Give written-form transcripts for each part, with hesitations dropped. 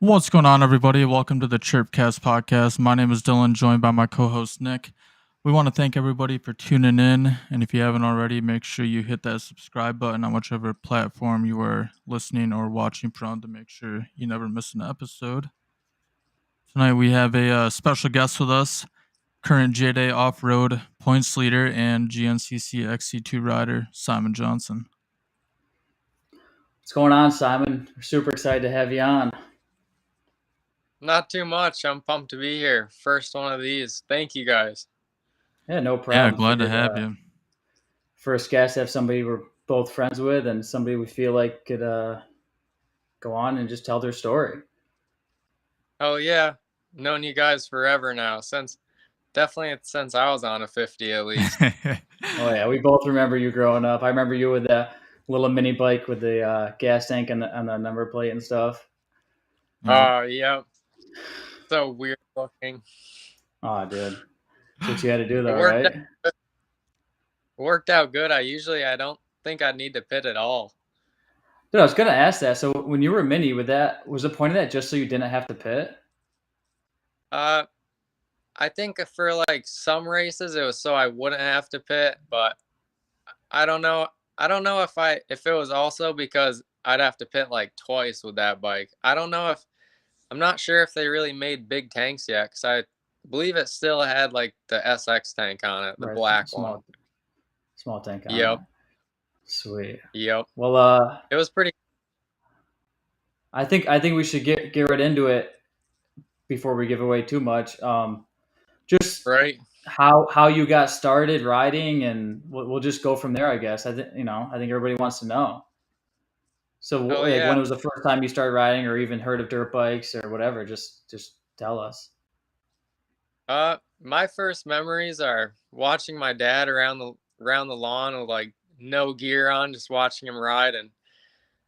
What's going on, everybody? Welcome to the Chirpcast podcast. My name is Dylan, joined by my co-host Nick. We want to thank everybody for tuning in, and if you haven't already, make sure you hit that subscribe button on whichever platform you are listening or watching from to make sure you never miss an episode. Tonight we have a special guest with us, current Jday Offroad points leader and GNCC XC2 rider, Simon Johnson. What's going on, Simon? We're super excited to have you on. Not too much. I'm pumped to be here. First one of these. Thank you guys. Yeah, no problem. Yeah, glad to have you. First guest, have somebody we're both friends with and somebody we feel like could go on and just tell their story. Oh yeah, known you guys forever now. Definitely since I was on a 50 at least. Oh yeah, we both remember you growing up. I remember you with the little mini bike with the gas tank and the number plate and stuff. Oh yeah, so weird looking. Oh, dude, that's what you had to do though, right? Worked out good. I don't think I'd need to pit at all. Dude, I was gonna ask that. So when you were mini, was the point of that just so you didn't have to pit? I think for like some races it was so I wouldn't have to pit, but I don't know. I don't know if it was also because I'd have to pit like twice with that bike. I'm not sure if they really made big tanks yet, because I believe it still had like the SX tank on it, the Right, black one. Small tank on Yep. it. Sweet. Yep. Well, it was pretty. I think we should get right into it before we give away too much. Just right. How you got started riding, and we'll just go from there. I guess I think everybody wants to know. So when was the first time you started riding, or even heard of dirt bikes or whatever? Just tell us. My first memories are watching my dad around the lawn with like no gear on, just watching him ride and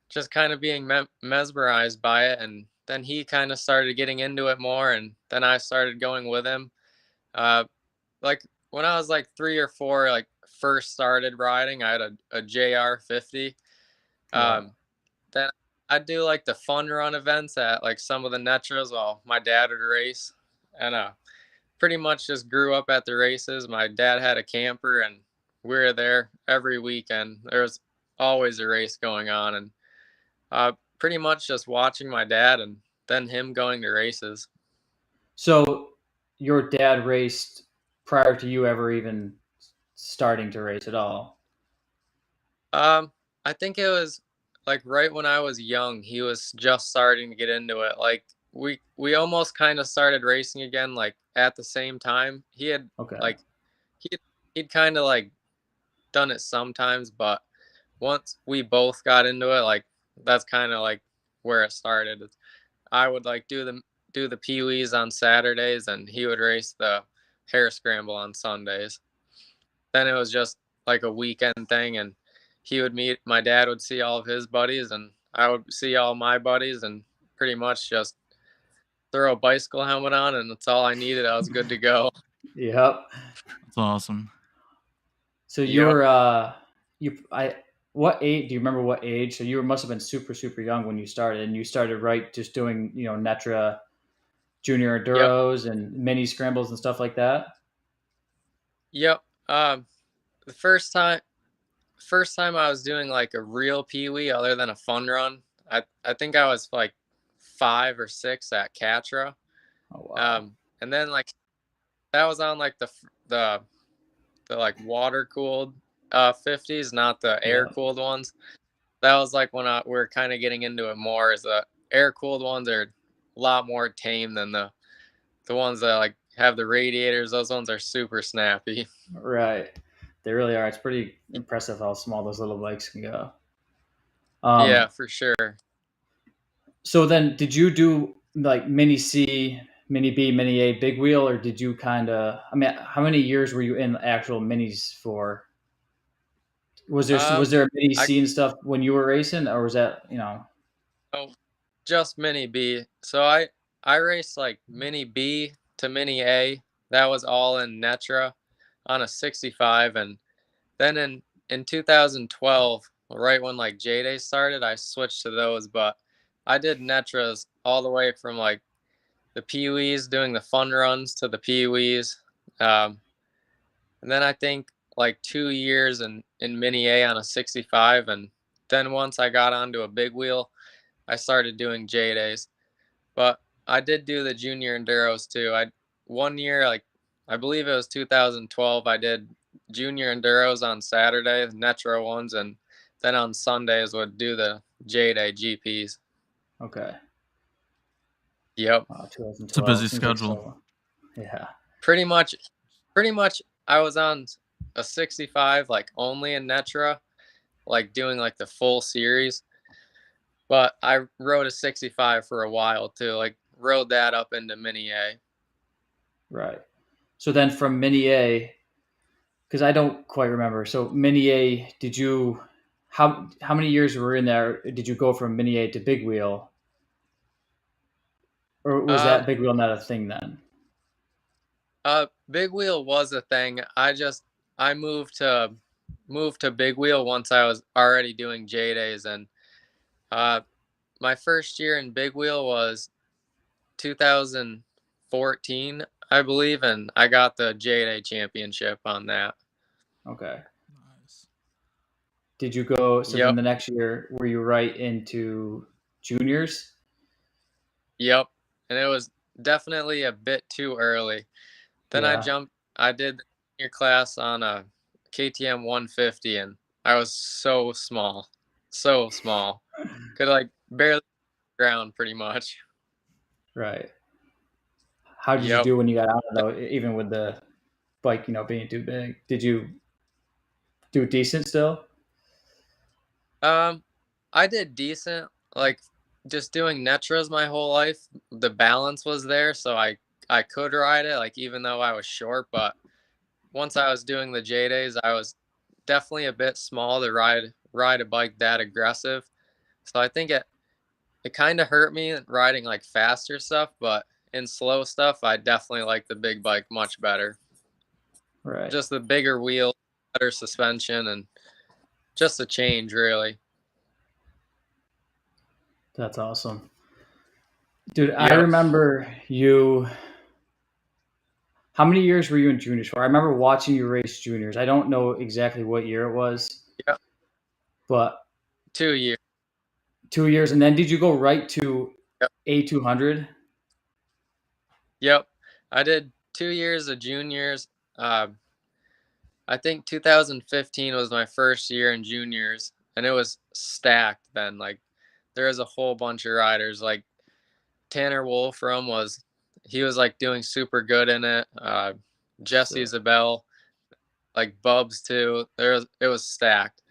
just kind of being mesmerized by it. And then he kind of started getting into it more, and then I started going with him. Like when I was like 3 or 4, like first started riding, I had a JR 50. Then I'd do like the fun run events at like some of the Netras while my dad would race, and pretty much just grew up at the races. My dad had a camper, and we were there every weekend. There was always a race going on, and pretty much just watching my dad and then him going to races. So your dad raced prior to you ever even starting to race at all? I think it was like right when I was young, he was just starting to get into it. Like we almost kind of started racing again, like at the same time. He had like he'd kind of like done it sometimes, but once we both got into it, like that's kind of like where it started. I would like do the Pee-wees on Saturdays, and he would race the hare scramble on Sundays. Then it was just like a weekend thing, and my dad would see all of his buddies, and I would see all my buddies, and pretty much just throw a bicycle helmet on, and that's all I needed. I was good to go. Yep. That's awesome. So what age, do you remember what age? So you must have been super, super young when you started, and you started just doing, Netra junior enduros and mini scrambles and stuff like that. Yep. The first time I was doing like a real Pee-wee other than a fun run, I think I was like 5 or 6 at Catra. Oh, wow. And then like that was on like the like water cooled 50s, not the air cooled ones. That was like when we're kind of getting into it more. Is the air cooled ones are a lot more tame than the ones that like have the radiators. Those ones are super snappy. Right. They really are. It's pretty impressive how small those little bikes can go. Yeah, for sure. So then did you do like mini C, mini B, mini A, big wheel, or did you how many years were you in actual minis for? Was there a mini C and stuff when you were racing, or was that, Oh, just mini B. So I raced like mini B to mini A. That was all in Netra on a 65, and then in 2012, right when like Jday started, I switched to those. But I did Netras all the way from like the Pee-wees, doing the fun runs to the Pee-wees. And then I think like 2 years in Mini A on a 65. And then once I got onto a big wheel, I started doing Jdays. But I did do the junior enduros too. One year, like I believe it was 2012, I did junior enduros on Saturday, Netro ones, and then on Sundays would do the Jday GPs. Okay. Yep. Wow, It's a 2012 busy seems like schedule. so. Yeah. Pretty much I was on a 65 like only in Netra, like doing like the full series. But I rode a 65 for a while too, like rode that up into Mini A. Right. So then from Mini A, because I don't quite remember. So Mini A, did you how many years were in there? Did you go from Mini A to big wheel, or was that big wheel not a thing then? Big wheel was a thing. I moved to big wheel once I was already doing Jdays, and my first year in big wheel was 2014, I believe, and I got the Jday championship on that. Okay. Nice. Did you go? So then Yep. the next year, were you right into juniors? Yep. And it was definitely a bit too early. Then Yeah. I did your class on a KTM 150, and I was so small. So small. Could like barely ground pretty much. Right. How did you Yep. do when you got out though? Even with the bike, being too big, did you do decent still? I did decent. Like just doing Netras my whole life. The balance was there, so I could ride it, like even though I was short. But once I was doing the Jdays, I was definitely a bit small to ride a bike that aggressive. So I think it kind of hurt me riding like faster stuff, but in slow stuff, I definitely like the big bike much better. Right. Just the bigger wheel, better suspension, and just a change, really. That's awesome. Dude, I Yep. remember you. How many years were you in juniors for? I remember watching you race juniors. I don't know exactly what year it was, Yep. but 2 years. 2 years. And then did you go right to Yep. A200? Yep. I did 2 years of juniors. Uh, I think 2015 was my first year in juniors, and it was stacked then. Like there was a whole bunch of riders. Like Tanner Wolfram he was like doing super good in it. Jesse Sick. Isabel, like Bubs too. It was stacked.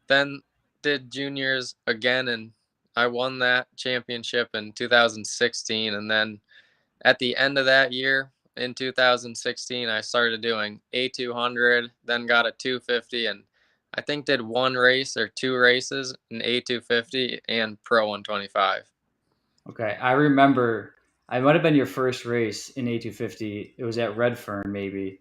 Then did juniors again, and I won that championship in 2016. And then at the end of that year in 2016, I started doing A200, then got a 250, and I think did one race or two races in A250 and Pro 125. Okay. I remember I might have been your first race in A250. It was at Redfern, maybe. And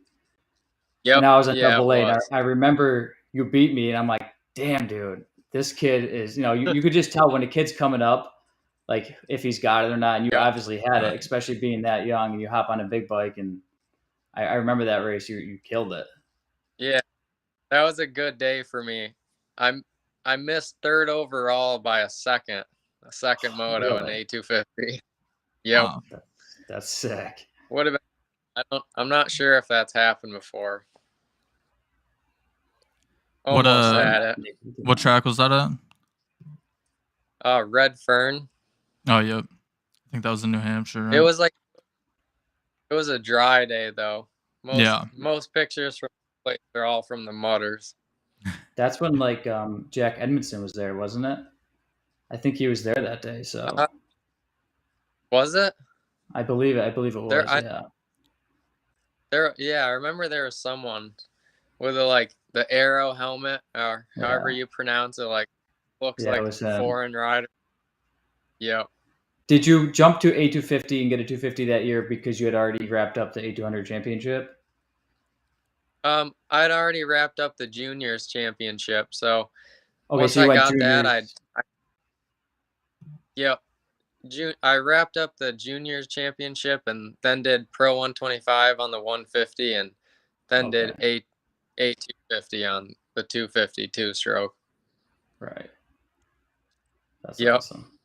Yep. I was a Yeah, it double A. And was. I remember you beat me, and I'm like, damn, dude, this kid is, you could just tell when a kid's coming up, like if he's got it or not. And you Yep. obviously had it, Right. especially being that young and you hop on a big bike. And I remember that race. You killed it. Yeah, that was a good day for me. I'm I missed third overall by a second moto in Really? A250. Yep. Wow. That's sick. Would have I'm not sure if that's happened before. What Almost had it. what track was that at? Red Fern. Oh, yep. I think that was in New Hampshire, It right? was like it was a dry day though. Yeah. Most pictures from the place are all from the mudders. That's when like Jack Edmondson was there, wasn't it? I think he was there that day. So Was it? I believe it. I believe it There was. Yeah. yeah, I remember there was someone with the arrow helmet or however Yeah. you pronounce it, like looks Yeah. It like was a him. foreign rider. Yep. Did you jump to A250 and get a 250 that year because you had already wrapped up the A200 championship? I'd already wrapped up the juniors championship, so Okay, once so you I went got that, juniors. Yep. I wrapped up the juniors championship and then did Pro 125 on the 150 and then Okay. did a 250 on the 250 two-stroke. Right. That's Yep. awesome.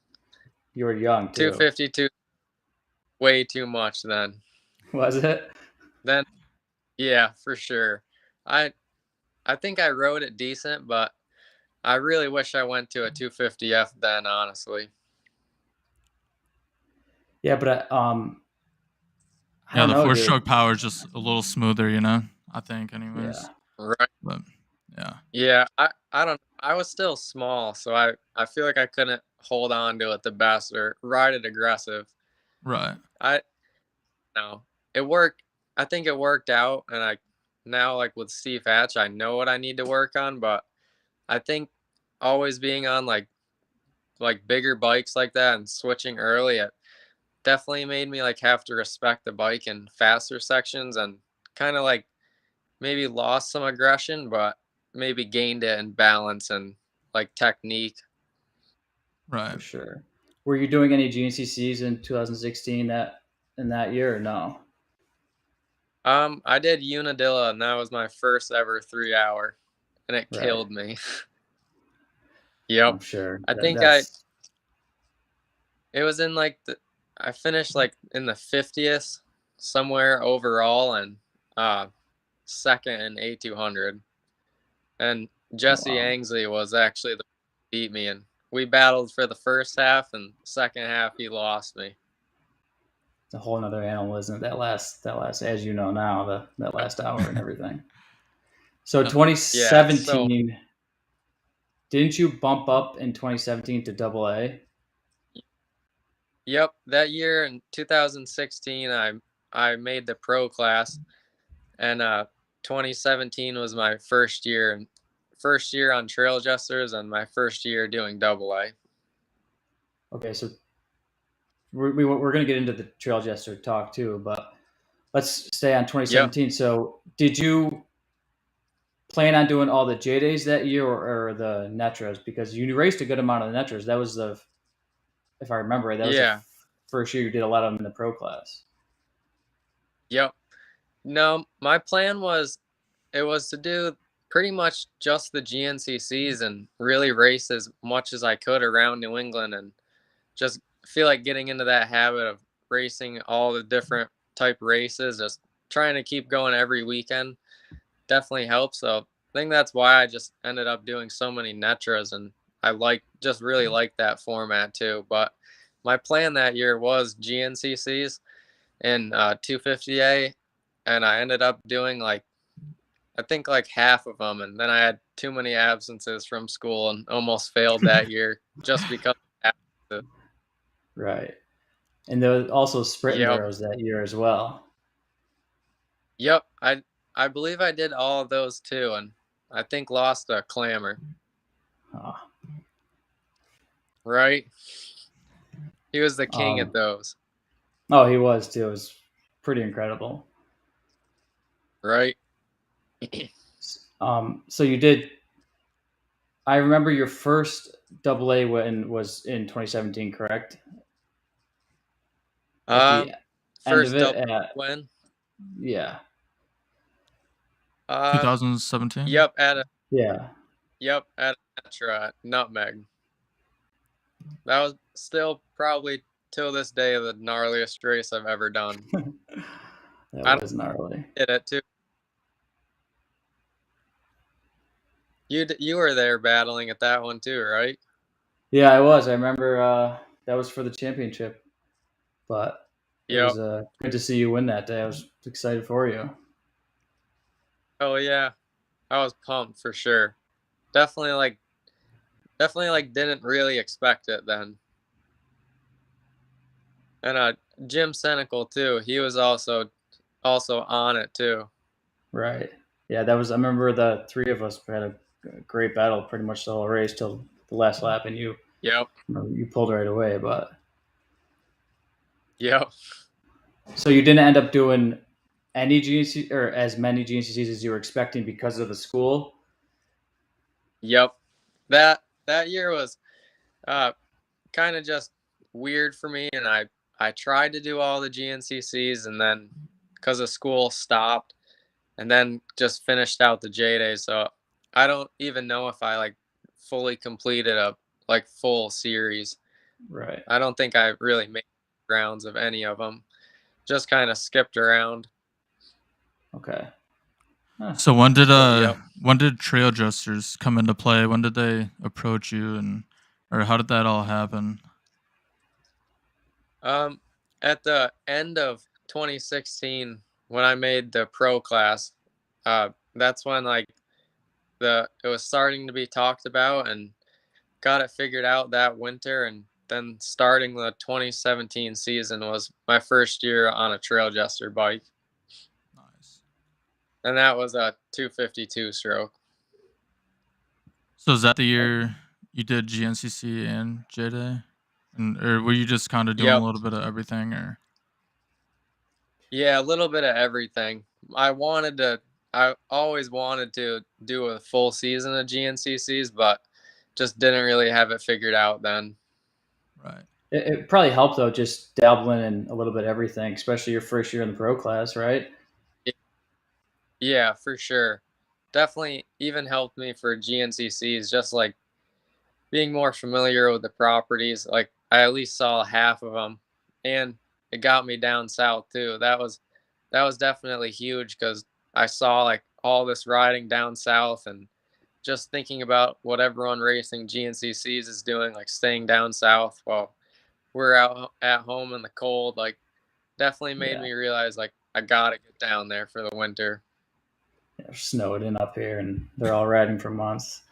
You were young too. 252, way too much then. Was it? Then, yeah, for sure. I think I rode it decent, but I really wish I went to a 250F then, honestly. Yeah, but I Yeah, don't the know, four dude. stroke power is just a little smoother, you know. I think, anyways. Yeah. Right. But yeah, Yeah, I don't. I was still small, so I feel like I couldn't hold on to it the best or ride it aggressive. right. I no, it worked. I think it worked out, and I now like with Steve Hatch, I know what I need to work on. But I think always being on like bigger bikes like that and switching early, it definitely made me like have to respect the bike in faster sections and kind of like maybe lost some aggression, but maybe gained it in balance and like technique. Right. For sure. Were you doing any GNCCs in 2016 in that year or no? I did Unadilla, and that was my first ever 3 hour, and it Right. killed me. Yep. I'm sure. I think That's it was in like I finished like in the 50th somewhere overall, and second in A200. And Jesse wow. Angsley was actually the beat me, and we battled for the first half, and second half he lost me. It's a whole nother animal, isn't it? That last, as you know now, that last hour and everything. So Yeah. 2017, didn't you bump up in 2017 to AA? Yep, that year in 2016, I made the pro class, and 2017 was my first year on trail jesters and my first year doing AA. Okay, so we're going to get into the trail jester talk too, but let's stay on 2017. Yep. So did you plan on doing all the J days that year or the Netras? Because you raced a good amount of the Netras. That was if I remember right, that was the Yeah. first year you did a lot of them in the pro class. Yep. No, my plan was to do pretty much just the GNCCs and really race as much as I could around New England and just feel like getting into that habit of racing all the different type races, just trying to keep going every weekend definitely helps. So I think that's why I just ended up doing so many Netras, and I really like that format too. But my plan that year was GNCCs and 250A, and I ended up doing I think like half of them, and then I had too many absences from school and almost failed that year just because of absences. Right. And there was also sprint Yep. enduros that year as well. Yep. I believe I did all of those too, and I think lost a clamor. Oh. Right? He was the king at those. Oh, he was too. It was pretty incredible. Right? So you did. I remember your first AA win was in 2017, correct? At the end of First it, double win. yeah, 2017. Yep, yeah. at a Metra at Nutmeg. That was still probably till this day the gnarliest race I've ever done. That was gnarly. Did it too. You were there battling at that one too, right? Yeah, I was. I remember that was for the championship, but it Yep. was good to see you win that day. I was excited for you. Oh yeah, I was pumped for sure. Definitely didn't really expect it then. And Jim Senecal too. He was also on it too. Right. Yeah, that was. I remember the three of us had a great battle pretty much the whole race till the last lap, and you pulled right away. But Yep. so you didn't end up doing any GNC or as many GNCCs as you were expecting because of the school. Yep. That year was kind of just weird for me, and I tried to do all the GNCCs, and then because of school stopped, and then just finished out the Jday. So I don't even know if I like fully completed a like full series. Right. I don't think I really made rounds of any of them. Just kind of skipped around. Okay. So Yep. when did trail jesters come into play? When did they approach you, and or how did that all happen? At the end of 2016, when I made the pro class, that's when like it was starting to be talked about, and got it figured out that winter. And then starting the 2017 season was my first year on a trail jester bike, Nice. and that was a 252 stroke. So is that the year you did GNCC and Jday, and or were you just kind of doing a Yep. little bit of everything, or? Yeah, a little bit of everything. I always wanted to do a full season of GNCCs, but just didn't really have it figured out then. Right. It probably helped though, just dabbling in a little bit of everything, especially your first year in the pro class, right? Yeah, for sure. Definitely even helped me for GNCCs, just like being more familiar with the properties. Like I at least saw half of them, and it got me down south too. That was definitely huge because I saw like all this riding down south, and just thinking about what everyone racing GNCCs is doing, like staying down south while we're out at home in the cold, like definitely made Yeah. me realize like I gotta get down there for the winter. Snowed in up here, and they're all riding for months.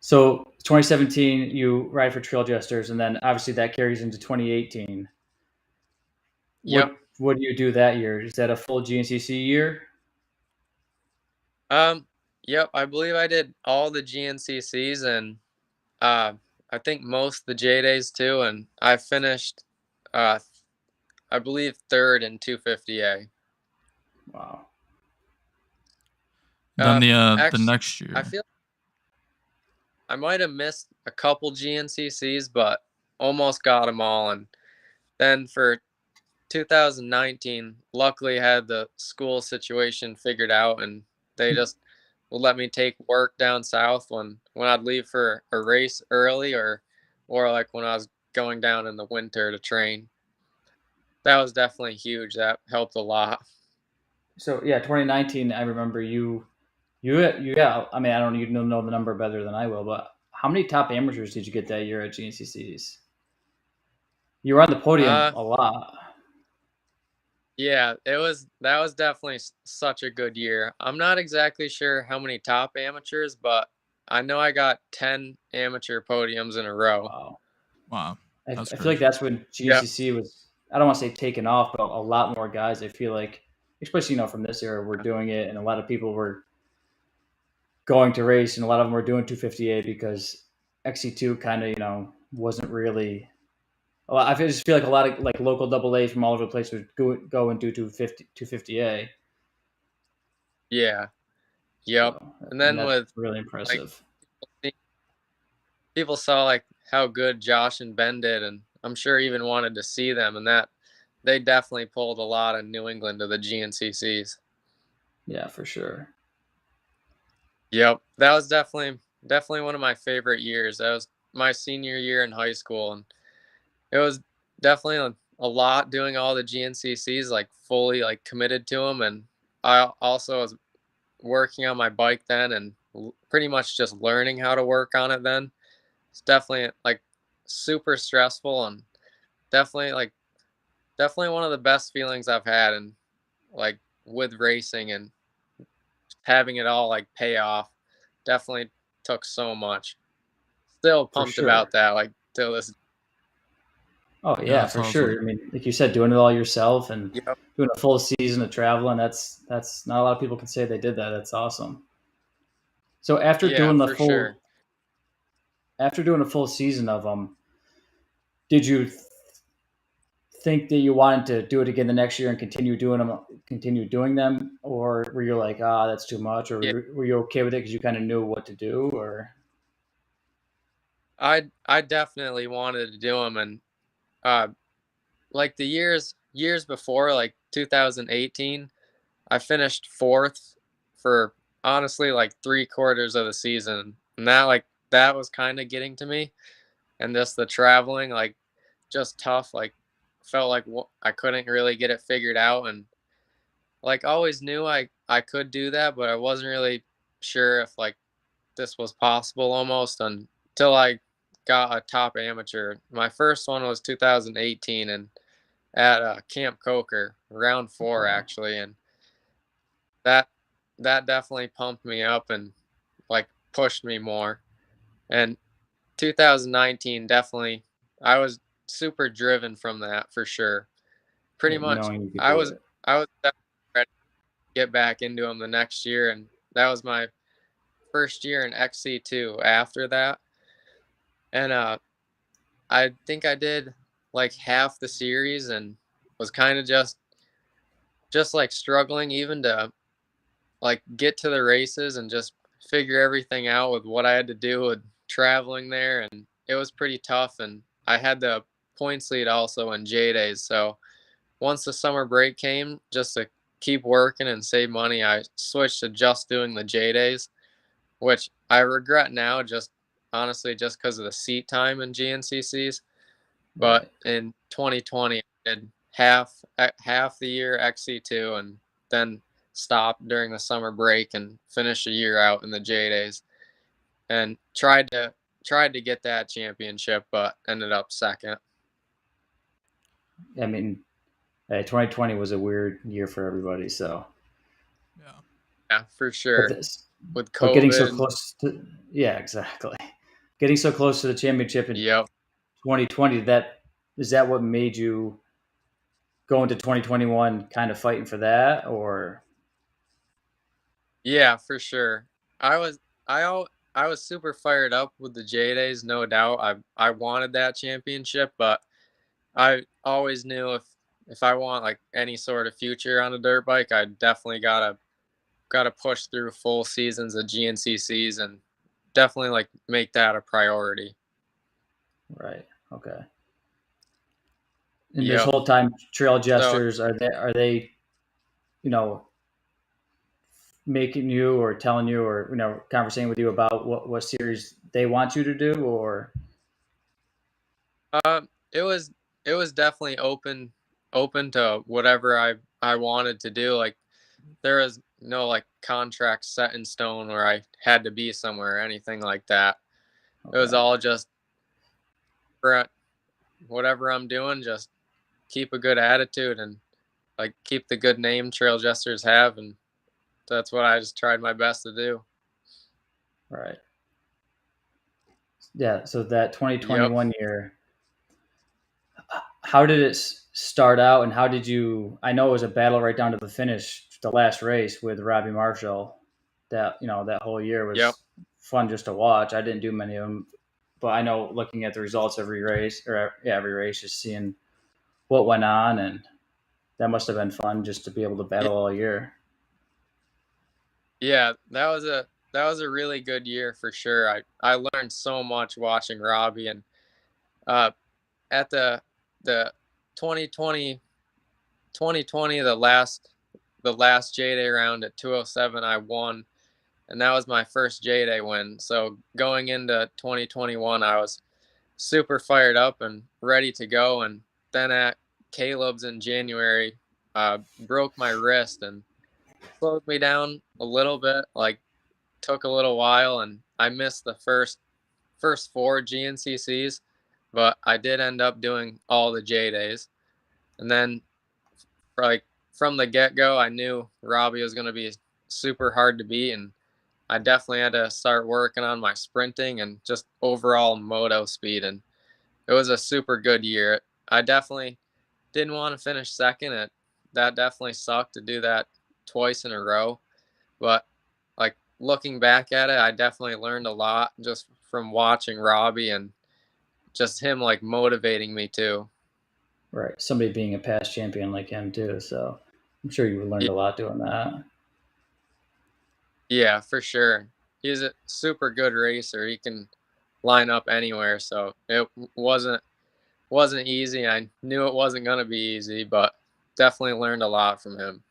So 2017, you ride for Trail Jesters, and then obviously that carries into 2018. Yep. What do you do that year? Is that a full GNCC year? Um, yep, I believe I did all the GNCCs, and uh I think most the J days too, and I finished uh I believe third in 250A. Wow. Then the Actually, next I year. feel I might have missed a couple GNCCs, but almost got them all. And then for 2019, luckily had the school situation figured out, and they just would let me take work down south when I'd leave for a race early, or like when I was going down in the winter to train. That was definitely huge. That helped a lot. So yeah, 2019. I remember you got. I mean, I don't even know the number better than I will, but how many top amateurs did you get that year at GNCCs? You were on the podium Uh, a lot. yeah, that was definitely such a good year. I'm not exactly sure how many top amateurs, but I know I got 10 amateur podiums in a row. Wow. Wow, that's I feel like crazy. that's when Yep. GNCC was. I don't want to say taken off, but a lot more guys. I feel like, especially from this era, were doing it, and a lot of people were going to race, and a lot of them were doing 258 because XC2 kind of wasn't really. Well, I just feel like a lot of like local double A from all over the place would go and do 250A. Yeah. Yep. So, And and then that's with really like impressive. people saw like how good Josh and Ben did, and I'm sure even wanted to see them, and that they definitely pulled a lot of New England to the GNCCs. Yeah, for sure. Yep. That was definitely one of my favorite years. That was my senior year in high school, and it was definitely a lot doing all the GNCCs, like fully like committed to them. And I also was working on my bike then, and pretty much just learning how to work on it then. It's definitely like super stressful, and definitely like definitely one of the best feelings I've had, and like with racing and having it all like pay off. Definitely took so much. Still For pumped sure. about that, like till this. Oh Yeah, yeah, that's for sure. awesome. I mean, like you said, doing it all yourself and Yep. doing a full season of traveling, that's not a lot of people can say they did that. That's awesome. So Yeah, for sure. after doing a full season of them, did you think that you wanted to do it again the next year and continue doing them, or were you like, that's too much, or Yeah, were you okay with it because you kind of knew what to do, or I definitely wanted to do them, and like the years before, like 2018, I finished 4th for honestly like 3/4 of the season, and that was kind of getting to me, and just the traveling, like just tough, like felt like I couldn't really get it figured out, and like always knew I could do that, but I wasn't really sure if like this was possible almost until I got a top amateur. My first one was 2018 and at Camp Coker, round 4 Okay. actually, and that that definitely pumped me up and like pushed me more. And 2019 definitely, I was super driven from that for sure. Pretty Yeah, much, knowing you could I do was it. I was definitely ready to get back into them the next year, and that was my first year in XC2 after that. And I think I did like half the series and was kind of just like struggling even to like get to the races and just figure everything out with what I had to do with traveling there, and it was pretty tough. And I had the points lead also in Jdays, so once the summer break came, just to keep working and save money, I switched to just doing the Jdays, which I regret now, just honestly just because of the seat time in GNCCs. But Right. in 2020, I did half the year XC2 and then stopped during the summer break and finished a year out in the J days and tried to get that championship, but ended up second. I mean, 2020 was a weird year for everybody. So, Yeah. Yeah, for but sure. this, With but getting so COVID. close to, yeah, exactly. Getting so close to the championship in Yep. 2020, is that what made you go into 2021 kind of fighting for that, or Yeah, for sure. I was I was super fired up with the J days, no doubt. I wanted that championship, but I always knew if I want like any sort of future on a dirt bike, I definitely gotta push through full seasons of GNCCs and definitely like make that a priority. right? Okay. And this Yep. whole time, trail So jesters are they you know making you or telling you or conversating with you about what series they want you to do, or it was definitely open to whatever I wanted to do. Like there was no like contract set in stone where I had to be somewhere or anything like that. It was okay, all just for whatever I'm doing, just keep a good attitude and like keep the good name trail jesters have, and that's what I just tried my best to do. right? Yeah. So that Yep. 2021 year, how did it start out, and how did you? I know it was a battle right down to the finish, the last race with Robbie Marshall. That whole year Yep. was fun just to watch. I didn't do many of them, but I know looking at the results every race, or yeah, every race, just seeing what went on, and that must have been fun just to be able to Yeah. battle all year. Yeah, that was a really good year for sure. I learned so much watching Robbie, and uh at the 2020 the last J Day round at 207 I won, and that was my first J Day win. So going into 2021 I was super fired up and ready to go, and then at Caleb's in January broke my wrist and slowed me down a little bit, like took a little while, and I missed the first 4 GNCCs, but I did end up doing all the J days. And then like from the get-go, I knew Robbie was going to be super hard to beat, and I definitely had to start working on my sprinting and just overall moto speed, and it was a super good year. I definitely didn't want to finish second. That definitely sucked to do that twice in a row, but like looking back at it, I definitely learned a lot just from watching Robbie and just him like motivating me too. Right. Somebody being a past champion like him too. So I'm sure you learned Y- a lot doing that. Yeah, for sure. He's a super good racer. He can line up anywhere, so it wasn't wasn't easy. I knew it wasn't going to be easy, but definitely learned a lot from him.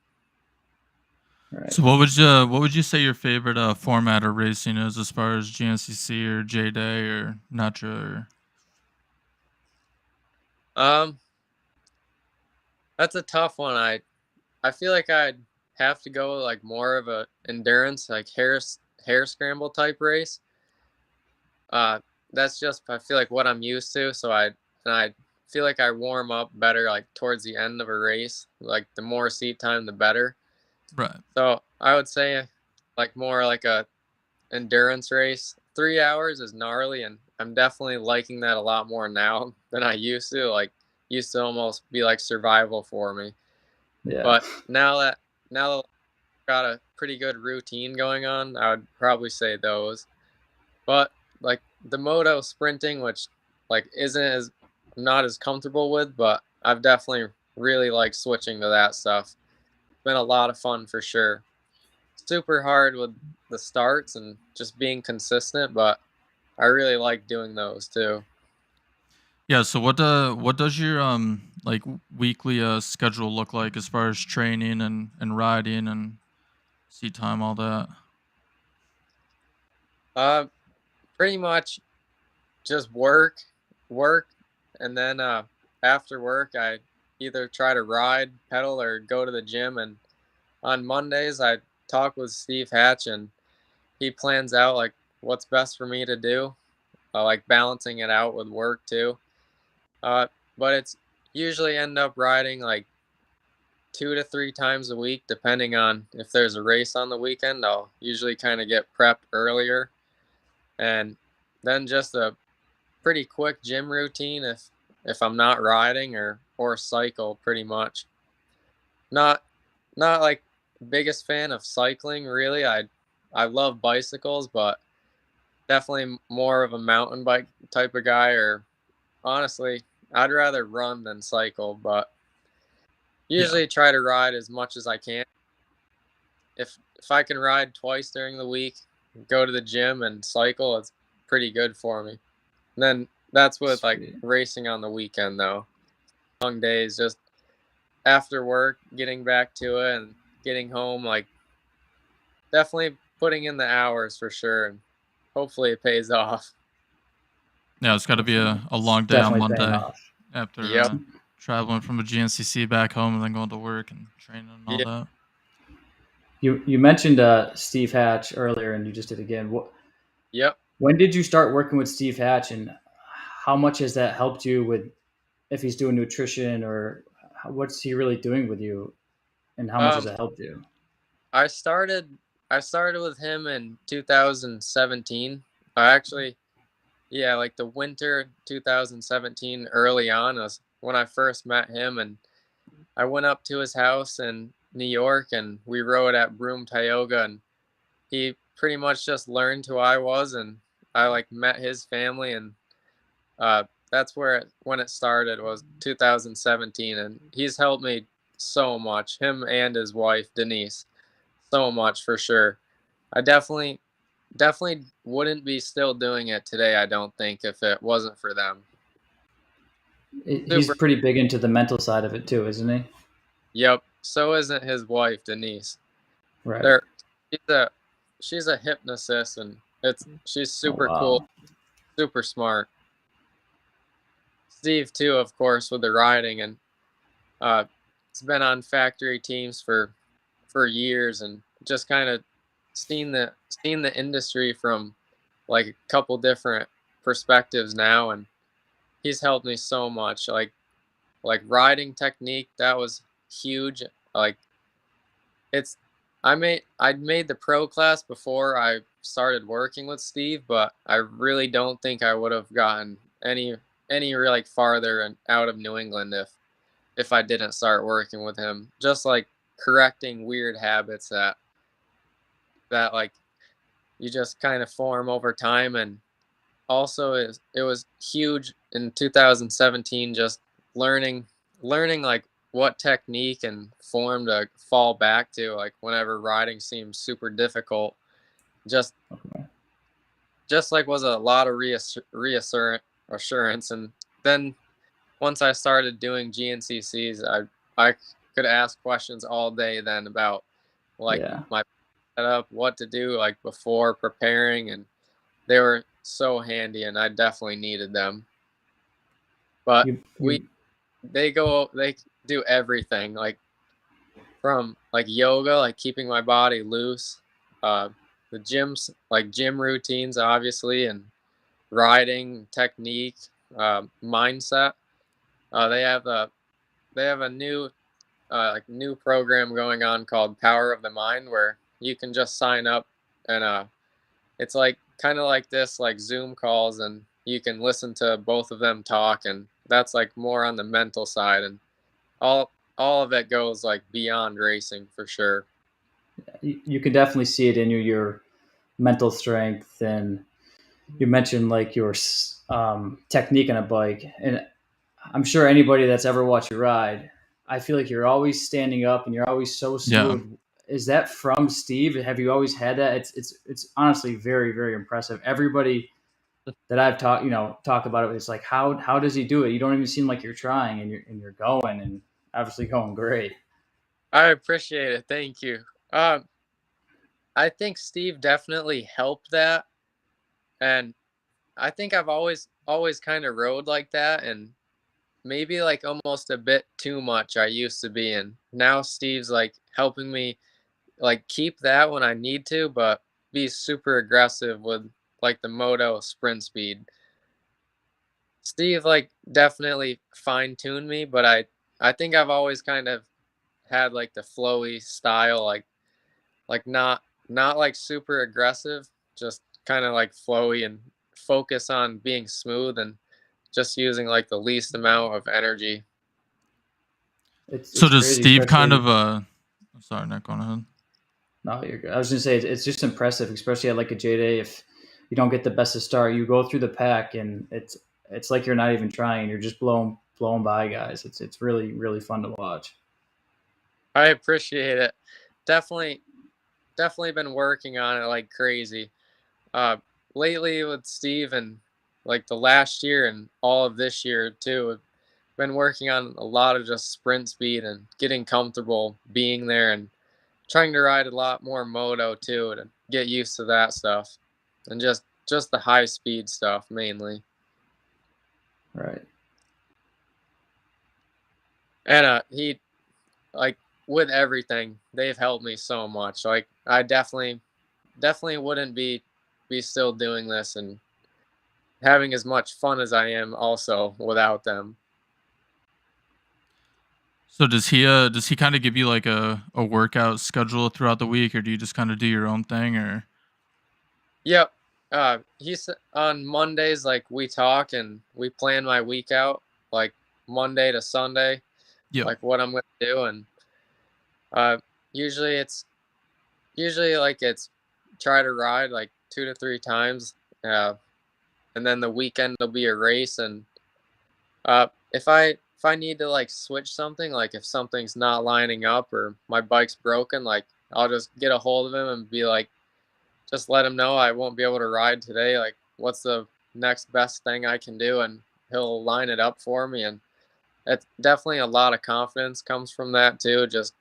Right. So what would you say your favorite format of racing is, as far as GNCC or Jday or Natra? That's a tough one. I feel like I'd have to go like more of a endurance, like hair scramble type race. That's just, I feel like, what I'm used to. So I feel like I warm up better like towards the end of a race. Like the more seat time, the better. Right. So I would say like more like a endurance race. 3 hours is gnarly, and I'm definitely liking that a lot more now than I used to. Like used to almost be like survival for me. Yeah. But now that I've got a pretty good routine going on, I would probably say those. But like the moto sprinting, which like isn't as I'm not as comfortable with, but I've definitely really liked switching to that stuff. It's been a lot of fun for sure. Super hard with the starts and just being consistent, but I really like doing those too. Yeah. So what does your like weekly schedule look like, as far as training and riding and seat time, all that? Uh, Pretty much just work, and then after work I either try to ride, pedal, or go to the gym. And on Mondays I talk with Steve Hatch, and he plans out like what's best for me to do, like balancing it out with work too. Uh, but it's usually end up riding like 2 to 3 times a week, depending on if there's a race on the weekend. I'll usually kind of get prepped earlier, and then just a pretty quick gym routine if I'm not riding, or cycle pretty much. Not not like biggest fan of cycling really. I love bicycles, but definitely more of a mountain bike type of guy. Or honestly, I'd rather run than cycle, but Yeah. usually try to ride as much as I can. If I can ride twice during the week, go to the gym and cycle, it's pretty good for me. And then that's with like Sweet. racing on the weekend though. Long days, just after work, getting back to it and getting home, like definitely putting in the hours for sure, and hopefully it pays off. Yeah. It's got to be Definitely. a It's long day on definitely paying Monday, off. after Yep. traveling from a GNCC back home and then going to work and training and all Yeah. that. You mentioned Steve Hatch earlier, and you just did again. Yep. When did you start working with Steve Hatch, and how much has that helped you with, if he's doing nutrition, or what's he really doing with you, and how much has Um, it helped you? I started I started with him in 2017. I actually, yeah, like the winter 2017, early on was when I first met him, and I went up to his house in New York, and we rode at Broome Tioga, and he pretty much just learned who I was, and I like met his family. And uh, that's when it started, was 2017, and he's helped me so much, him and his wife Denise, so much for sure. I definitely wouldn't be still doing it today, I don't think, if it wasn't for them. He's Super. pretty big into the mental side of it too, isn't he? Yep. So isn't his wife Denise. Right. They're she's a she's a hypnotist, and she's Oh super cool, wow. super smart. Steve too, of course, with the riding, and uh, it's been on factory teams for years, and just kind of seen the industry from like a couple different perspectives now, and he's helped me so much. Like riding technique, that was huge. Like it's I'd made the pro class before I started working with Steve, but I really don't think I would have gotten any like farther and out of New England if I didn't start working with him. Just like correcting weird habits that like you just kind of form over time. And also it was huge in 2017, just learning like what technique and form to fall back to, like whenever riding seems super difficult. just Okay. just like was a lot of reassurance. And then once I started doing GNCCs, I could ask questions all day then about like Yeah. my setup, what to do like before preparing, and they were so handy, and I definitely needed them. But You you they do everything, like from like yoga, like keeping my body loose, uh, the gyms, like gym routines, obviously, and riding technique, mindset. They have a new program going on called Power of the Mind, where you can just sign up, and it's like kind of like this, like Zoom calls, and you can listen to both of them talk, and that's like more on the mental side, and all of it goes like beyond racing for sure. you can definitely see it in your mental strength, and you mentioned like your technique on a bike, and I'm sure anybody that's ever watched you ride, I feel like you're always standing up and you're always so Yeah. smooth. Is that from Steve? Have you always had that? It's honestly very very impressive. Everybody that I've talk about it, it's like how does he do it? You don't even seem like you're trying, and you're going, and obviously going great. I appreciate it. Thank you. Um, I think Steve definitely helped that, and I think I've always kind of rode like that, and maybe like almost a bit too much I used to be in. Now Steve's like helping me like keep that when I need to, but be super aggressive with like the moto sprint speed. Steve like definitely fine-tuned me, but I think I've always kind of had like the flowy style, like not like super aggressive, just kind of like flowy and focus on being smooth and just using like the least amount of energy. So It's does crazy, Steve kind especially. of sorry, Nick, going ahead. No, you're good. I was gonna say it's just impressive, especially at like a Jday. If you don't get the best of start, you go through the pack, and it's like you're not even trying. You're just blowing by guys. It's really really fun to watch. I appreciate it. Definitely definitely been working on it like crazy. Uh Lately with Steve, and like the last year and all of this year too, I've been working on a lot of just sprint speed and getting comfortable being there, and trying to ride a lot more moto too to get used to that stuff, and just the high speed stuff mainly. Right. And he like with everything, they've helped me so much. Like I definitely wouldn't be still doing this and having as much fun as I am also without them. So does he kind of give you like a workout schedule throughout the week, or do you just kind of do your own thing, or? Yep. He's on Mondays, like we talk and we plan my week out, like Monday to Sunday, Yeah. like what I'm gonna do, and uh, usually it's try to ride like 2 to 3 times, uh, and then the weekend will be a race. And if I need to like switch something, like if something's not lining up or my bike's broken, like I'll just get a hold of him and be like, just let him know I won't be able to ride today. Like, what's the next best thing I can do? And he'll line it up for me. And it's definitely a lot of confidence comes from that too. Just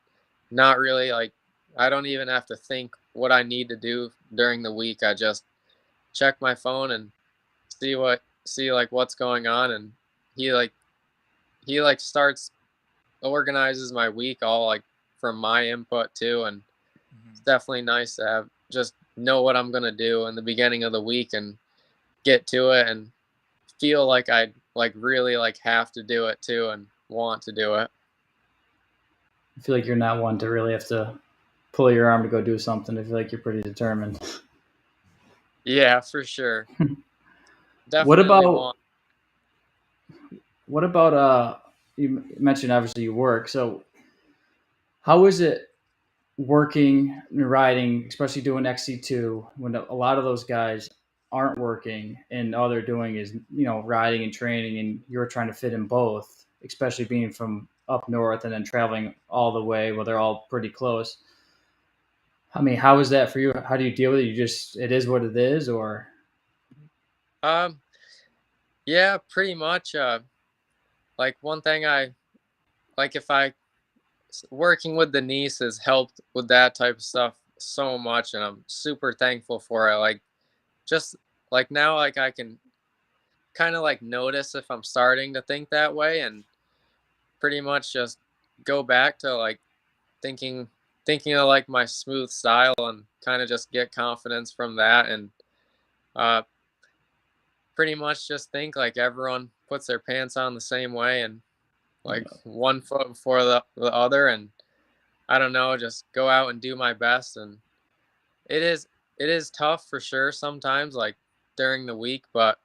not really like, I don't even have to think what I need to do during the week. I just check my phone and see like what's going on. And he like, he like starts, organizes my week all like from my input too. And it's Mhm. definitely nice to have just know what I'm gonna do in the beginning of the week and get to it and feel like I like really like have to do it too and want to do it. I feel like you're not one to really have to pull your arm to go do something. I feel like you're pretty determined. Yeah, for sure. What Definitely about want. what about you mentioned obviously you work. So how is it working and riding, especially doing XC2 when a lot of those guys aren't working and all they're doing is riding and training, and you're trying to fit in both, especially being from up north and then traveling all the way. Well, they're all pretty close. I mean, how is that for you? How do you deal with it? You just it is what it is, or Um, yeah, pretty much. like one thing I like if I working with the niece has helped with that type of stuff so much, and I'm super thankful for it. Like just like now, like I can kind of like notice if I'm starting to think that way, and pretty much just go back to like thinking thinking of like my smooth style and kind of just get confidence from that, and uh pretty much just think like everyone puts their pants on the same way, and like Yeah. one foot before the other, and I don't know, just go out and do my best. And it is it is tough for sure sometimes, like during the week, but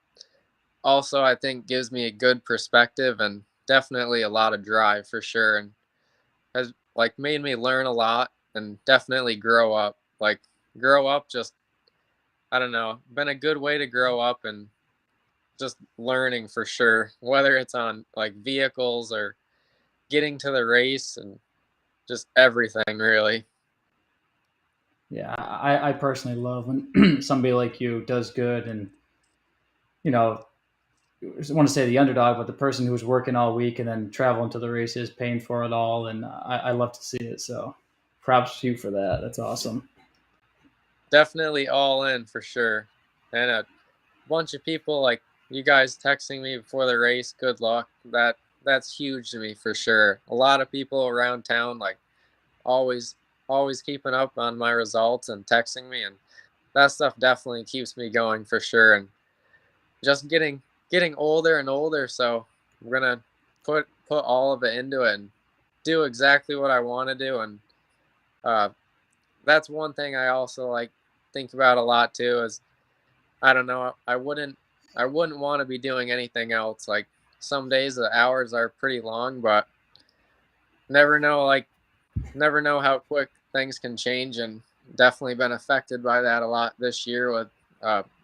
also I think gives me a good perspective and definitely a lot of drive for sure, and has like made me learn a lot and definitely grow up. Like grow up just I don't know, been a good way to grow up and just learning for sure, whether it's on like vehicles or getting to the race and just everything really. Yeah, I personally love when somebody like you does good, and you know, I want to say the underdog, but the person who's working all week and then traveling to the races, paying for it all, and I love to see it. So, props to you for that. That's awesome. Definitely all in for sure. And a bunch of people like you guys texting me before the race, good luck. That's huge to me for sure. A lot of people around town like always always keeping up on my results and texting me, and that stuff definitely keeps me going for sure. And just getting older and older, so I'm gonna put all of it into it and do exactly what I want to do. And uh, that's one thing I also like think about a lot too is I don't know, I wouldn't want to be doing anything else. Like some days the hours are pretty long, but never know like never know how quick things can change, and definitely been affected by that a lot this year with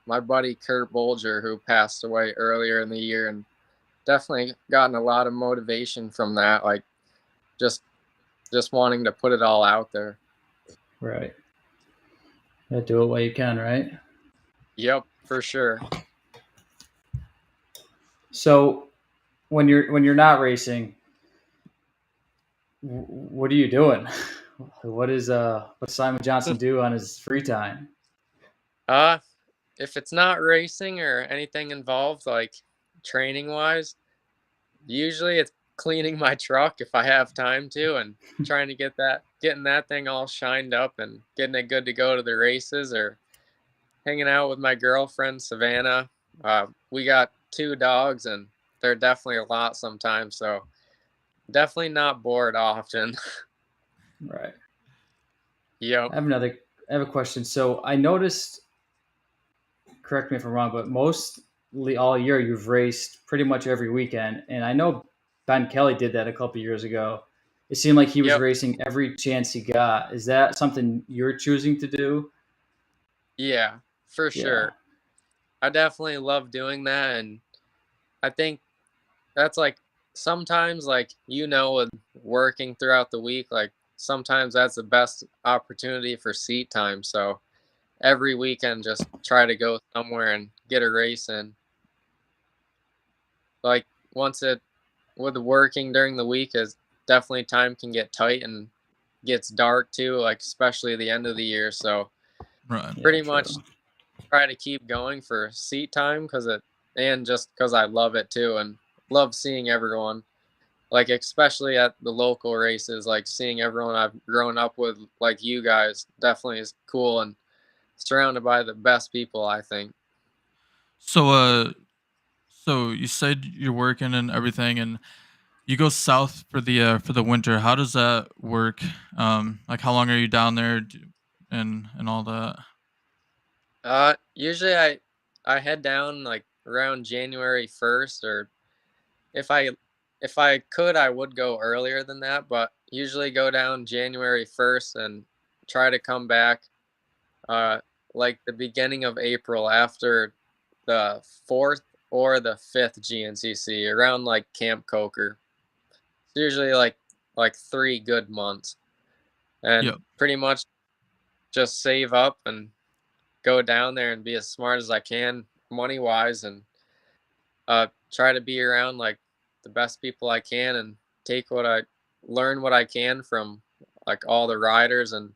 my buddy Kurt Bolger, who passed away earlier in the year, and definitely gotten a lot of motivation from that, like just just wanting to put it all out there. Right. Yeah, do it while you can, right? Yep, for sure. So when you're not racing, what are you doing? What Simon Johnson do on his free time? uh if it's not racing or anything involved like training wise, usually it's cleaning my truck if I have time to, and trying to getting that thing all shined up and getting it good to go to the races, or hanging out with my girlfriend Savannah. We got two dogs, and they're definitely a lot sometimes, so definitely not bored often. Right. Yep. I have a question. So I noticed, correct me if I'm wrong, but mostly all year you've raced pretty much every weekend, and I know Ben Kelly did that a couple years ago. It seemed like he was Yep. racing every chance he got. Is that something you're choosing to do? Yeah, for Yeah. sure. I definitely love doing that, and I think that's like sometimes like with working throughout the week, like sometimes that's the best opportunity for seat time. So every weekend just try to go somewhere and get a race in. Like once it with the working during the week is definitely time can get tight and gets dark too, like especially the end of the year. So Right. Yeah, pretty much true. try to keep going for seat time and just because I love it too and love seeing everyone. Like especially at the local races, like seeing everyone I've grown up with, like you guys, definitely is cool, and surrounded by the best people, I think. So so you said you're working and everything, and you go south for the winter. How does that work? Like how long are you down there, and all that? Usually I head down like around January 1st, or if I if I could, I would go earlier than that, but usually go down January 1st and try to come back uh like the beginning of April after the 4th or the 5th GNCC around like Camp Coker. It's usually like 3 good months, and Yep. pretty much just save up and go down there and be as smart as I can money wise, and try to be around like the best people I can and learn what I can from like all the riders. And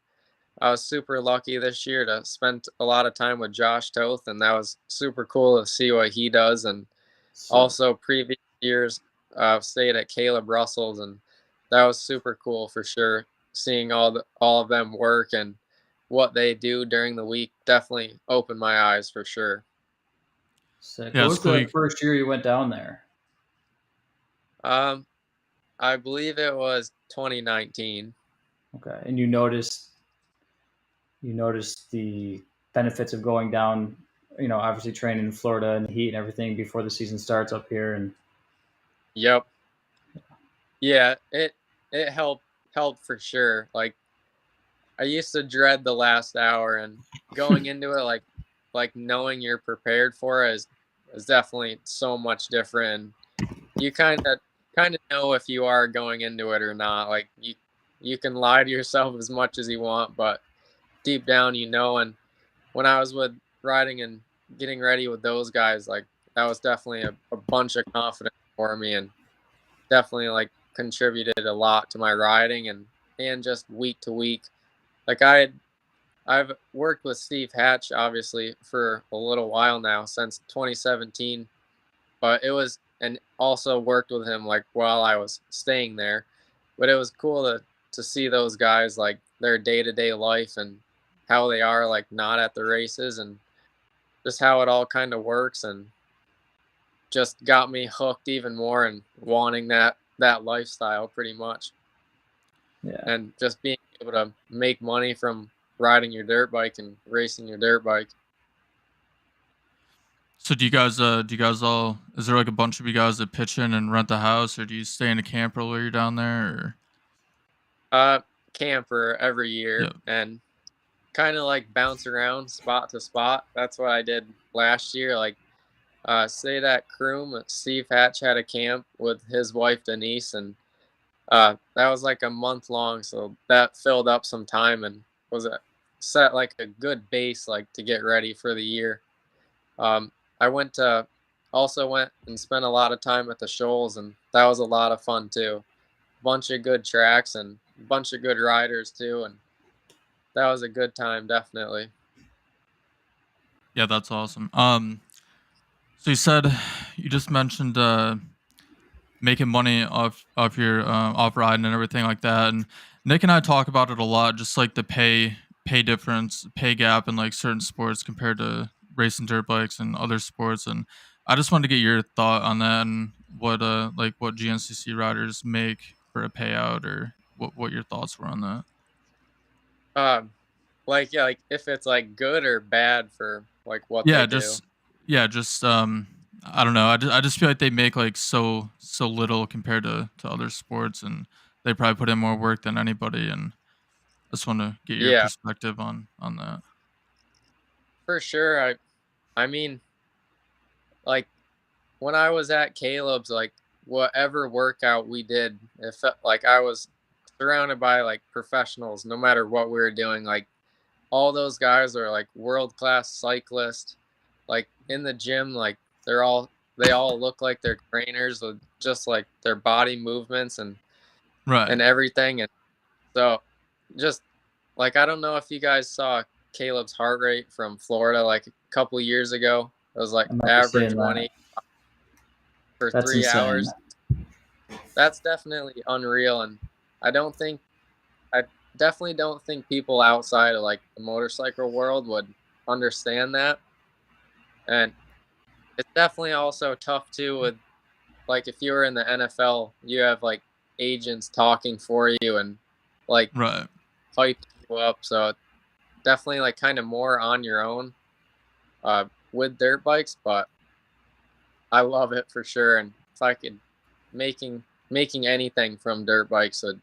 I was super lucky this year to spend a lot of time with Josh Toth, and that was super cool to see what he does. And So, also previous years, I've stayed at Caleb Russell's, and that was super cool for sure. Seeing all of them work and what they do during the week definitely opened my eyes for sure. sick. Yeah, What it's was cool. the first year you went down there? I believe it was 2019. Okay, and you noticed the benefits of going down. Obviously training in Florida and the heat and everything before the season starts up here, and Yep. Yeah, it helped for sure. Like I used to dread the last hour, and going into it like knowing you're prepared for it is definitely so much different. You kind of know if you are going into it or not. Like you can lie to yourself as much as you want, but deep down you know. And when I was with riding and getting ready with those guys, like that was definitely a bunch of confidence for me, and definitely like contributed a lot to my riding and just week to week. Like I've worked with Steve Hatch obviously for a little while now, since 2017, but it was, and also worked with him like while I was staying there. But it was cool to see those guys, like their day-to-day life and how they are like not at the races, and just how it all kind of works, and just got me hooked even more and wanting that lifestyle pretty much, yeah. and just being able to make money from riding your dirt bike and racing your dirt bike. So do you guys all, is there like a bunch of you guys that pitch in and rent the house, or do you stay in a camper while you're down there? Or Uh, Camper every yeah, year and kind of like bounce around spot to spot. That's what I did last year. Like, say that Croom, Steve Hatch had a camp with his wife Denise, and that was like a month long, so that filled up some time and was set like a good base like to get ready for the year. Um, I also went and spent a lot of time at the Shoals, and that was a lot of fun too. Bunch of good tracks and a bunch of good riders too, and that was a good time definitely. yeah, that's awesome. So you said, you just mentioned making money off your off riding and everything like that, and Nick and I talk about it a lot, just like the pay difference, pay gap in like certain sports compared to racing dirt bikes and other sports. And I just wanted to get your thought on that, and what like what GNCC riders make for a payout, or what your thoughts were on that. Um, like yeah, like if it's like good or bad for like what they Yeah, do. just yeah, just I don't know. I just feel like they make like so little compared to other sports, and they probably put in more work than anybody. And I just want to get your Yeah, perspective on that. for sure. I mean, like when I was at Caleb's, like whatever workout we did, it felt like I was surrounded by like professionals no matter what we were doing. Like all those guys are like world class cyclists. Like in the gym, like they all look like they're trainers with just like their body movements Right. and everything. And so just like I don't know if you guys saw Caleb's heart rate from Florida like a couple years ago. It was like I remember average seeing that. 180 for That's three insane. hours. That's definitely unreal, and I don't think I definitely don't think people outside of like the motorcycle world would understand that. And it's definitely also tough too with like if you were in the NFL, you have like agents talking for you and like Right. hype you up. So definitely like kind of more on your own with dirt bikes, but I love it for sure. And if I could making anything from dirt bikes would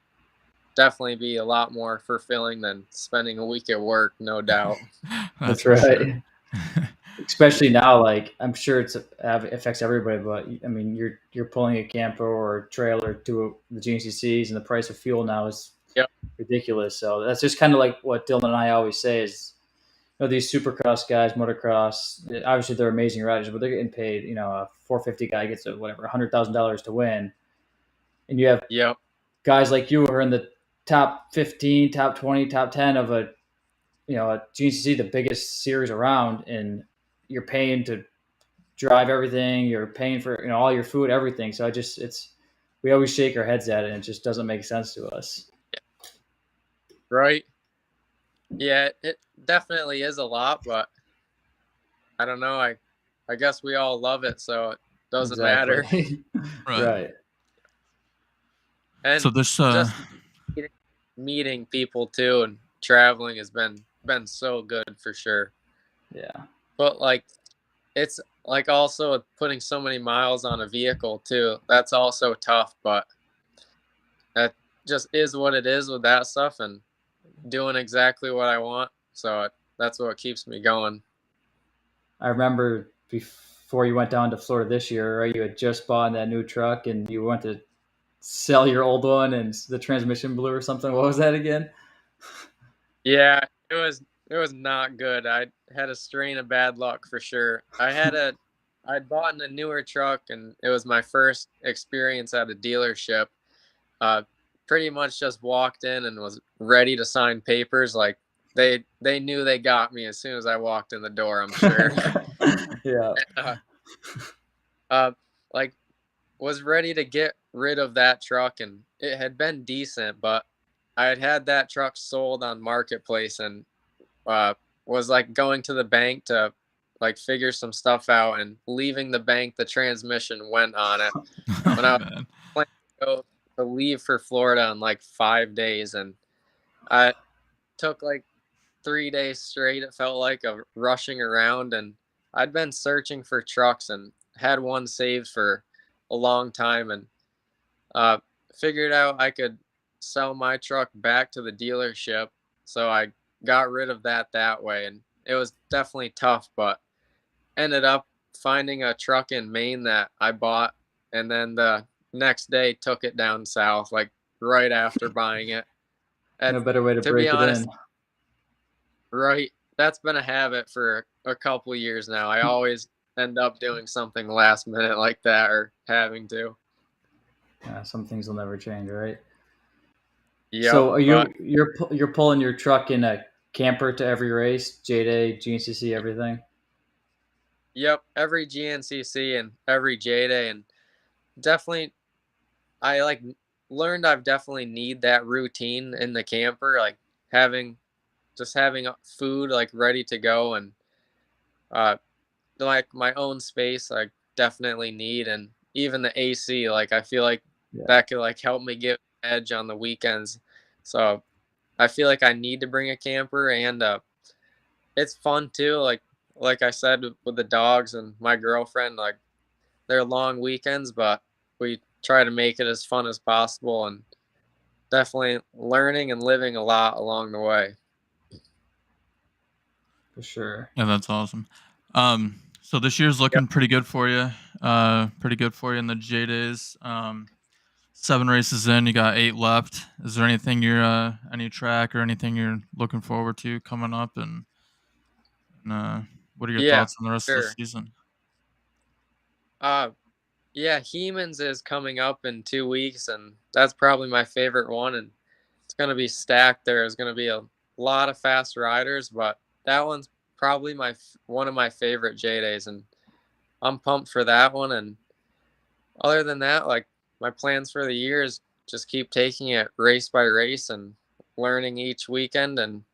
definitely be a lot more fulfilling than spending a week at work, no doubt. That's That's for sure. right. Especially now, like I'm sure it affects everybody, but I mean, you're pulling a camper or a trailer to the GNCCs, and the price of fuel now is Yep. ridiculous. So that's just kind of like what Dylan and I always say is, these supercross guys, motocross, obviously they're amazing riders, but they're getting paid. A 450 guy gets a whatever $100,000 to win, and you have Yep. guys like you who are in the top 15, top 20, top 10 of a GNCC, the biggest series around, and you're paying to drive everything. You're paying for all your food, everything. So we always shake our heads at it, and it just doesn't make sense to us. Right. Yeah, it definitely is a lot, but I don't know. I guess we all love it, so it doesn't matter. Right. And So this just meeting people too and traveling has been so good for sure. Yeah. But like it's like also putting so many miles on a vehicle too. That's also tough, but that just is what it is with that stuff and doing exactly what I want. So that's what keeps me going. I remember before you went down to Florida this year, right? You had just bought that new truck and you went to sell your old one and the transmission blew or something. What was that again? Yeah, it was not good. I had a strain of bad luck for sure. I'd bought a newer truck and it was my first experience at a dealership. Uh, Pretty much just walked in and was ready to sign papers. Like they knew they got me as soon as I walked in the door, I'm sure. Yeah. uh, like was ready to get rid of that truck and it had been decent, but I had that truck sold on Marketplace and uh, was like going to the bank to like figure some stuff out and leaving the bank, the transmission went on it when I was planning to go to leave for Florida in like 5 days. And I took like 3 days straight. It felt like of rushing around and I'd been searching for trucks and had one saved for a long time and uh, figured out I could sell my truck back to the dealership. So I got rid of that way. And it was definitely tough, but ended up finding a truck in Maine that I bought. And then the next day took it down south, like right after buying it. And No better way to to be break it honest, in. right, that's been a habit for a couple years now. I always end up doing something last minute like that or having to. Yeah, some things will never change, right? Yep, So are but you're pulling your truck in a camper to every race, Jday, GNCC, everything? yep, every GNCC and every Jday and definitely I like learned I've definitely need that routine in the camper, like having having food like ready to go and uh like my own space I definitely need and even the AC like I feel like Yeah, that could like help me get edge on the weekends. So I feel like I need to bring a camper and it's fun too like I said with the dogs and my girlfriend like they're long weekends but we try to make it as fun as possible and definitely learning and living a lot along the way. for sure. Yeah, that's awesome. So this year's Yep. looking pretty good for you. Pretty good for you in the J days. 7 races in, you got 8 left. Is there anything any track or anything you're looking forward to coming up? And what are your Yeah, thoughts on the rest of the sure. season? Uh, yeah, Hemans is coming up in 2 weeks, and that's probably my favorite one. And it's going to be stacked. There's going to be a lot of fast riders, but that one's probably one of my favorite J days, and I'm pumped for that one. And other than that, like my plans for the year is just keep taking it race by race and learning each weekend and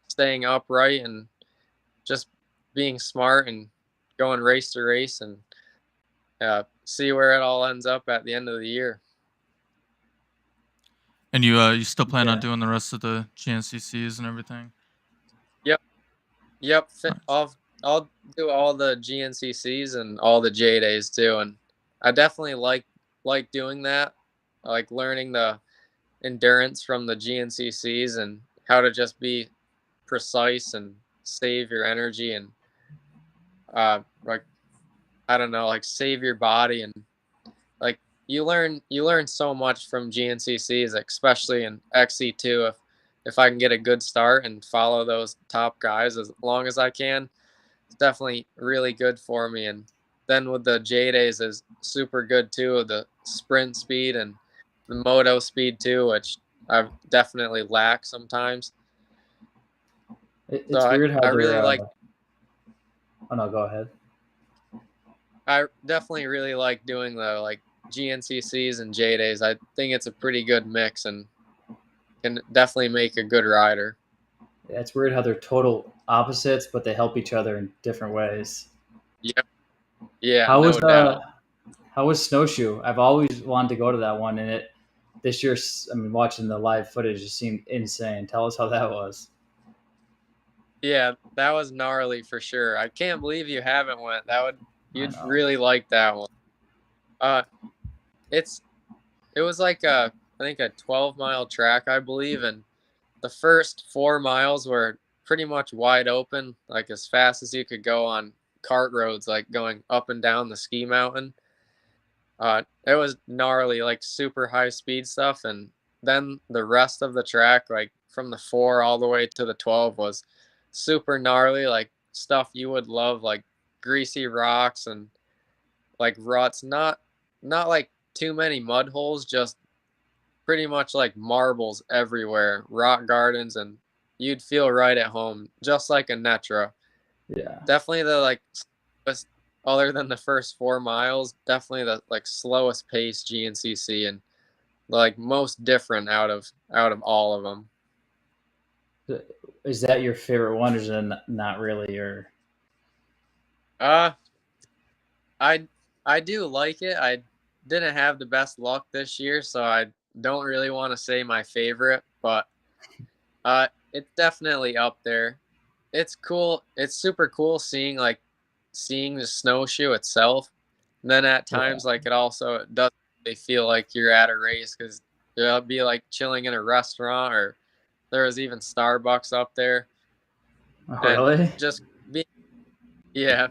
staying upright and just being smart and going race to race and see where it all ends up at the end of the year. And you still plan on Yeah. doing the rest of the GNCCs and everything? Yep, yep. Nice. I'll do all the GNCCs and all the J days too, and I definitely like doing that. I like learning the endurance from the GNCCs and how to just be precise and save your energy and like I don't know, like save your body and like you learn so much from GNCCs, especially in XC2. if I can get a good start and follow those top guys as long as I can, it's definitely really good for me. And then with the Jdays is super good too, the sprint speed and the moto speed too, which I definitely lack sometimes. It's So weird how I they're. really like. Oh no, go ahead. I definitely really like doing the like GNCCs and Jdays. I think it's a pretty good mix and can definitely make a good rider. Yeah, it's weird how they're total opposites, but they help each other in different ways. Yeah, yeah, How was no doubt. how was Snowshoe? I've always wanted to go to that one, and it this year. I mean, watching the live footage, it seemed insane. Tell us how that was. Yeah, that was gnarly for sure. I can't believe you haven't went. I You'd know. really like that one. Uh, it was like I think a 12-mile track, I believe, and the first 4 miles were pretty much wide open, like as fast as you could go on kart roads, like going up and down the ski mountain. It was gnarly, like super high speed stuff, and then the rest of the track, like from the 4 all the way to the 12, was super gnarly, like stuff you would love, like greasy rocks and like ruts. Not like too many mud holes, just pretty much like marbles everywhere, rock gardens, and you'd feel right at home, just like a Netra. Yeah. Definitely the like, other than the first 4 miles, definitely the like slowest pace GNCC and like most different out of all of them. Is that your favorite one, or is it not really your? Uh, I I do like it. I didn't have the best luck this year, so I don't really want to say my favorite, but it's definitely up there. It's cool. It's super cool seeing the snowshoe itself. And then at Yeah. times, like it also doesn't really feel like you're at a race because you'll be like chilling in a restaurant or there was even Starbucks up there, Oh, and really? just being yeah,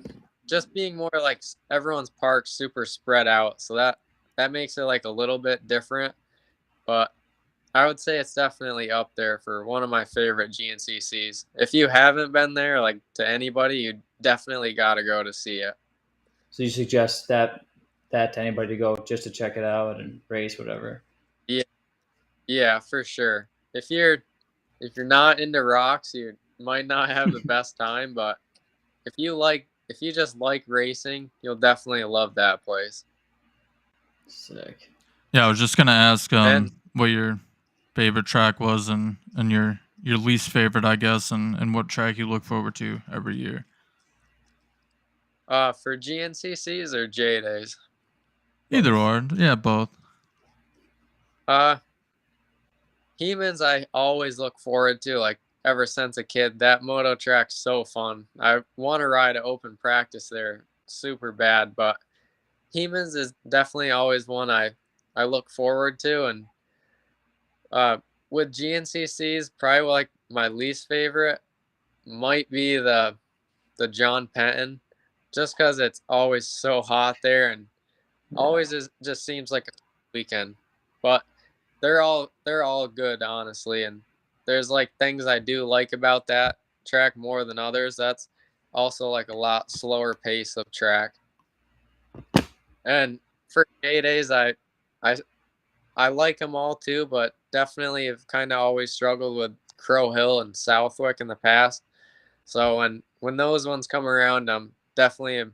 just being more like everyone's parked super spread out, so that makes it like a little bit different. But I would say it's definitely up there for one of my favorite GNCCs. If you haven't been there, like to anybody, you definitely got to go to see it. So you suggest that to anybody to go just to check it out and race whatever? Yeah, yeah, for sure. If you're not into rocks, you might not have the best time, but if you just like racing, you'll definitely love that place. Sick. Yeah, I was just gonna ask And what your favorite track was and your least favorite, I guess, and what track you look forward to every year. for GNCCs or J days, Either Both. or, yeah, both. uh, Hemans I always look forward to, like ever since a kid. That moto track's so fun. I want to ride an open practice there super bad, but Hemans is definitely always one I look forward to. And uh, with GNCCs, probably like my least favorite might be the John Penton, just because it's always so hot there and Yeah. always just seems like a weekend. But they're all good, honestly, and there's like things I do like about that track more than others. That's also like a lot slower pace of track. And for J days, I I like them all too, but definitely have kind of always struggled with Crow Hill and Southwick in the past. So when those ones come around, I'm definitely a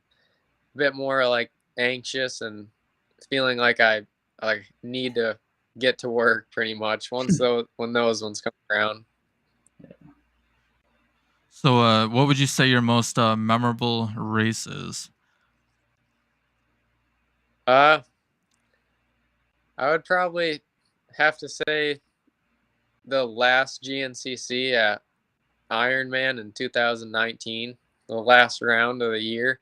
bit more like anxious and feeling like I like need to get to work pretty much when those ones come around. So, what would you say your most memorable race is? Uh, I would probably have to say the last GNCC at Ironman in 2019, the last round of the year.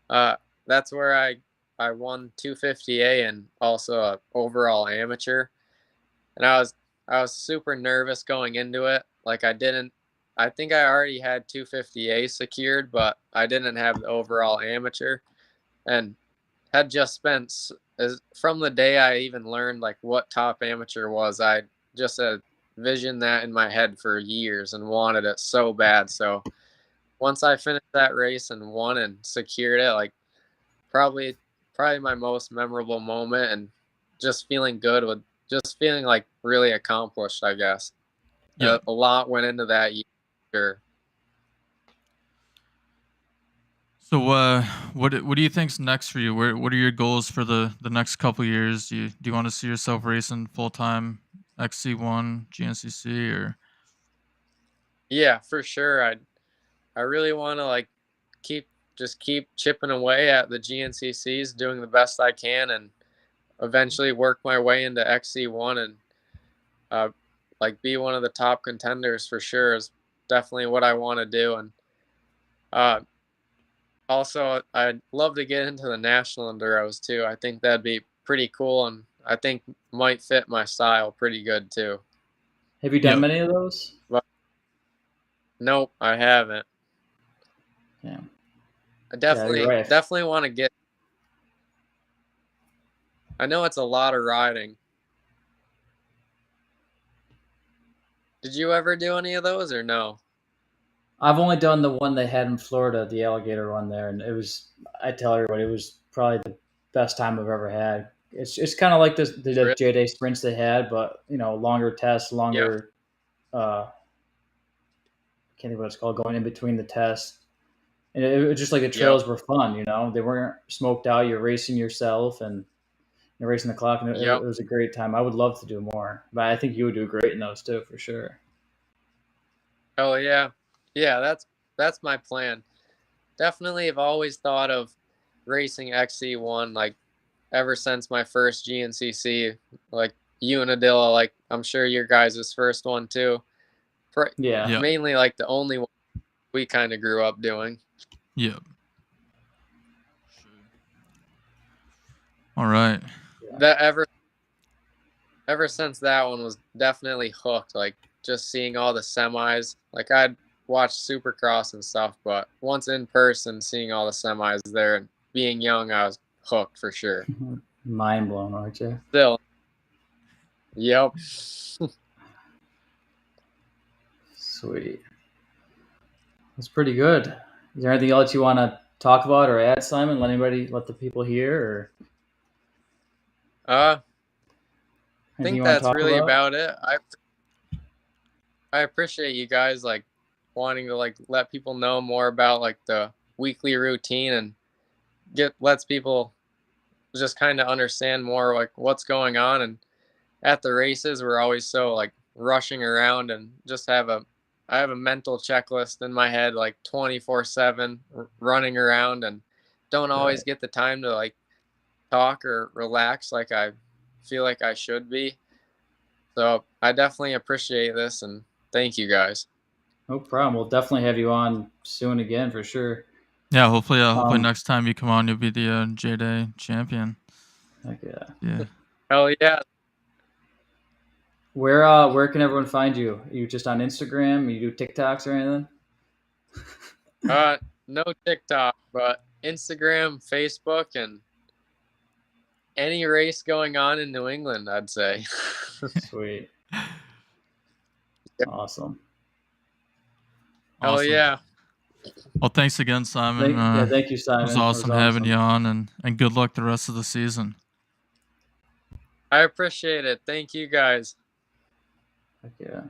Uh, that's where I won 250A and also a overall amateur. And I was super nervous going into it. Like I think I already had 250A secured, but I didn't have the overall amateur, and had just spent from the day I even learned like what top amateur was. I just visioned that in my head for years and wanted it so bad. So once I finished that race and won and secured it, like probably my most memorable moment, and just feeling good with just feeling like really accomplished, I guess. Yeah. A lot went into that year. Sure. So, what do you think's next for you? What are your goals for the next couple years? Do you want to see yourself racing full time XC1 GNCC or? Yeah, for sure. I really want to like keep keep chipping away at the GNCCs, doing the best I can, and eventually work my way into XC1 and uh, like be one of the top contenders for sure is definitely what I want to do. And uh, also, I'd love to get into the national enduros too. I think that'd be pretty cool, and I think might fit my style pretty good too. Have you done Yeah. many of those? But nope, I haven't. Yeah. I Yeah, you're right. definitely want to get. I know it's a lot of riding. Did you ever do any of those or no? I've only done the one they had in Florida, the alligator one there, and it was. I tell everybody it was probably the best time I've ever had. It's kind of like the Really? Jday sprints they had, but longer tests, Yeah. longer. Can't think what it's called. Going in between the tests, and it was just like the Yep. trails were fun. They weren't smoked out. You're racing yourself and you're racing the clock, and it Yep. was a great time. I would love to do more, but I think you would do great in those too, for sure. Oh yeah. Yeah, that's my plan. Definitely have always thought of racing XC1 like ever since my first GNCC, like Unadilla, like I'm sure your guys' first one too. Yeah. Yeah. Mainly like the only one we kind of grew up doing. Yeah. All right. That ever since that one was definitely hooked. Like just seeing all the semis. Like I'd watch Supercross and stuff, but once in person, seeing all the semis there and being young, I was hooked for sure. Mind blown, aren't you? Still, yep. Sweet. That's pretty good. Is there anything else you want to talk about or add, Simon? Let the people hear, or I anything think you want to that's talk really about? about it. I appreciate you guys like wanting to like let people know more about like the weekly routine and lets people just kind of understand more like what's going on. And at the races we're always so like rushing around and just I have a mental checklist in my head like 24/7 running around and don't always Right. get the time to like talk or relax like I feel like I should be. So I definitely appreciate this and thank you guys. No problem. We'll definitely have you on soon again for sure. Yeah. Hopefully Um, next time you come on, you'll be the Jday champion. heck yeah. Yeah. Hell yeah. Where can everyone find you? Are you just on Instagram? You do TikToks or anything? No TikTok, but Instagram, Facebook, and any race going on in New England, I'd say. Sweet. Awesome. Hell Awesome. yeah. Well, thanks again, Simon. Thank you, It Simon. was That awesome having you on, and good luck the rest of the season. I appreciate it. Thank you guys. Heck yeah.